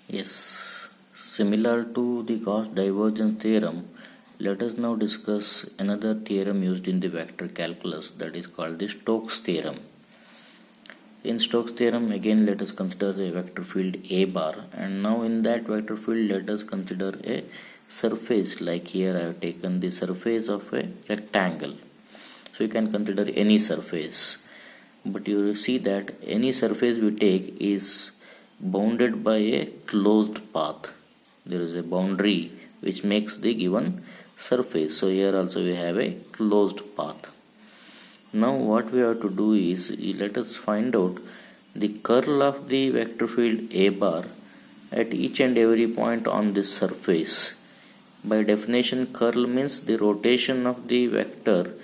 Yes, similar to the Gauss divergence theorem, let us now discuss another theorem used in the vector calculus, that is called the Stokes theorem. In Stokes theorem, again let us consider a vector field A bar, and now in that vector field let us consider a surface. Like here I have taken the surface of a rectangle. So you can consider any surface, but you will see that any surface we take is bounded by a closed path. There is a boundary which makes the given surface. So here also we have a closed path. Now what we have to do is, let us find out the curl of the vector field A bar at each and every point on this surface. By definition, curl means the rotation of the vector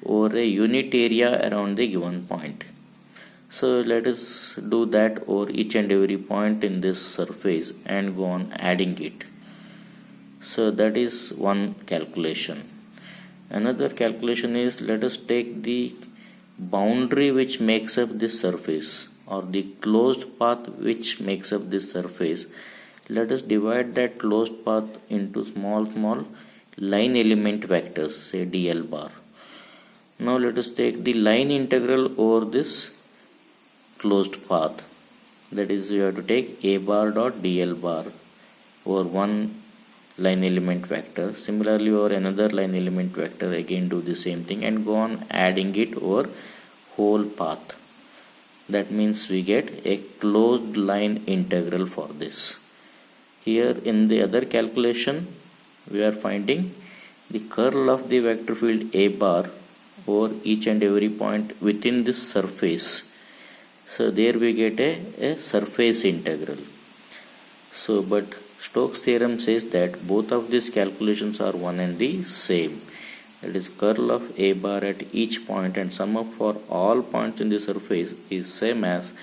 over a unit area around the given point. So let us do that over each and every point in this surface and go on adding it. So that is one calculation. Another calculation is, let us take the boundary which makes up this surface, or the closed path which makes up this surface. Let us divide that closed path into small line element vectors, say dl bar. Now let us take the line integral over this closed path. That is, you have to take a bar dot dl bar over one line element vector. Similarly, over another line element vector, again do the same thing and go on adding it over whole path. That means we get a closed line integral for this. Here in the other calculation, we are finding the curl of the vector field A bar over each and every point within this surface. So there we get a surface integral. So but Stokes theorem says that both of these calculations are one and the same. That is, curl of A bar at each point and sum up for all points in the surface is same as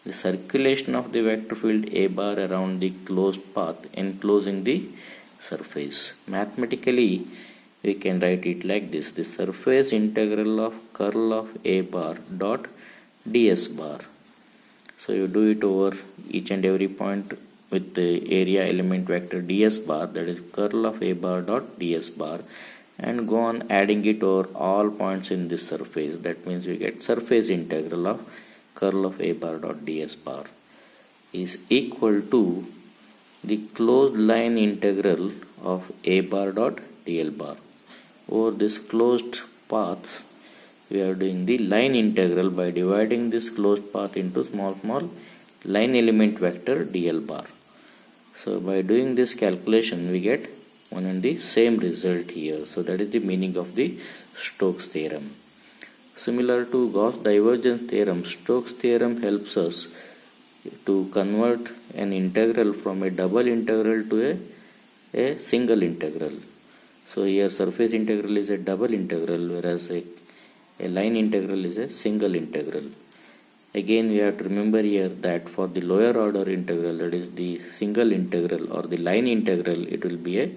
the circulation of the vector field A bar around the closed path enclosing the surface. Mathematically, we can write it like this: the surface integral of curl of A bar dot ds bar. So you do it over each and every point with the area element vector ds bar, that is curl of A bar dot ds bar, and go on adding it over all points in this surface. That means we get surface integral of curl of A bar dot ds bar is equal to the closed line integral of A bar dot dl bar. Over this closed paths, we are doing the line integral by dividing this closed path into small line element vector dl bar. So by doing this calculation, we get one and the same result here. So that is the meaning of the Stokes theorem. Similar to Gauss divergence theorem, Stokes theorem helps us to convert an integral from a double integral to a single integral. So here surface integral is a double integral, whereas a line integral is a single integral. Again, we have to remember here that for the lower order integral, that is the single integral or the line integral, it will be a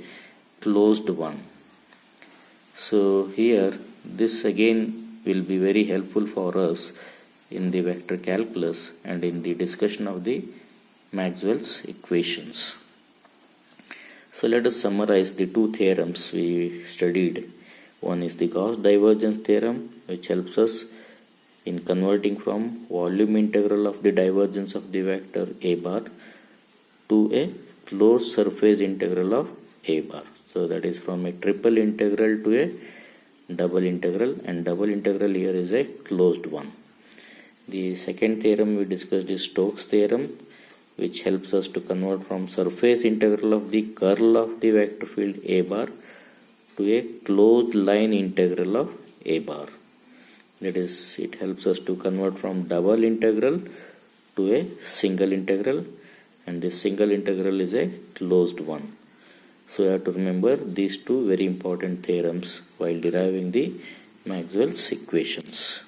closed one. So here this again will be very helpful for us in the vector calculus and in the discussion of the Maxwell's equations. So let us summarize the two theorems we studied. One is the Gauss divergence theorem, which helps us in converting from volume integral of the divergence of the vector A bar to a closed surface integral of A bar. So that is from a triple integral to a double integral, and double integral here is a closed one. The second theorem we discussed is Stokes theorem, which helps us to convert from surface integral of the curl of the vector field A bar to a closed line integral of A bar. That is, it helps us to convert from double integral to a single integral, and this single integral is a closed one. So you have to remember these two very important theorems while deriving the Maxwell's equations.